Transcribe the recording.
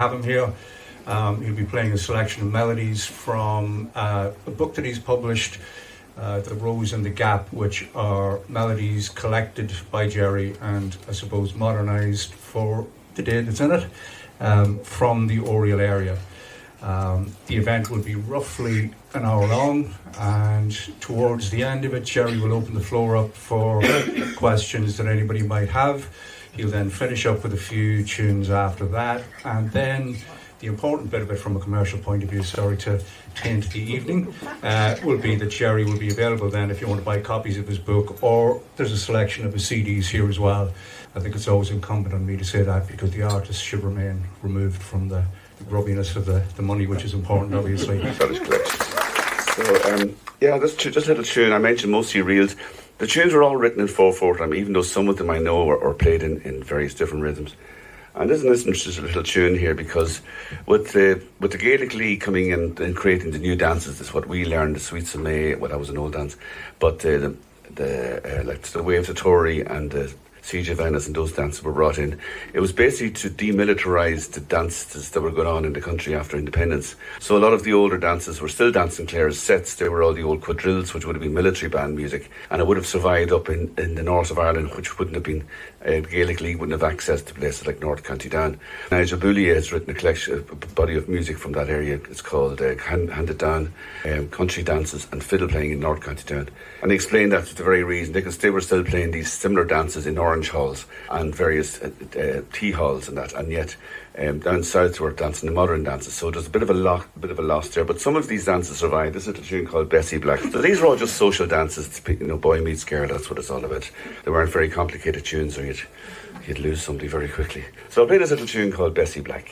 have him here. He'll be playing a selection of melodies from a book that he's published, The Rose and the Gap, which are melodies collected by Gerry and I suppose modernised for the day that's in it, from the Oriel area. The event will be roughly an hour long, and towards the end of it, Gerry will open the floor up for questions that anybody might have. He'll then finish up with a few tunes after that, and then the important bit of it from a commercial point of view, sorry to taint the evening, will be that Gerry will be available then if you want to buy copies of his book, or there's a selection of his CDs here as well. I think it's always incumbent on me to say that because the artist should remain removed from the grubbiness of the money, which is important, obviously. So, just a little tune. I mentioned mostly reels. The tunes are all written in 4/4 time, even though some of them I know are played in various different rhythms. And this is just a little tune here because with the Gaelic League coming in and creating the new dances, this is what we learned, the Sweets of May. Well, that was an old dance, but the Waves of Tory and the Siege of Venice and those dances were brought in. It was basically to demilitarise the dances that were going on in the country after independence. So a lot of the older dances were still dancing Clare's sets. They were all the old quadrilles, which would have been military band music, and it would have survived up in the north of Ireland, which wouldn't have been, Gaelic League wouldn't have access to places like North County Down. Nigel Boulier has written a collection, a body of music from that area. It's called Hand It Down, Country Dances and Fiddle Playing in North County Down. And they explained that for the very reason, because they were still playing these similar dances in Orange halls and various tea halls and that, and yet down south we're dancing the modern dances. So there's a bit of a loss there. But some of these dances survive. This little tune called Bessie Black. So these are all just social dances. Boy meets girl. That's what it's all about. They weren't very complicated tunes, or you'd lose somebody very quickly. So I'll play this little tune called Bessie Black.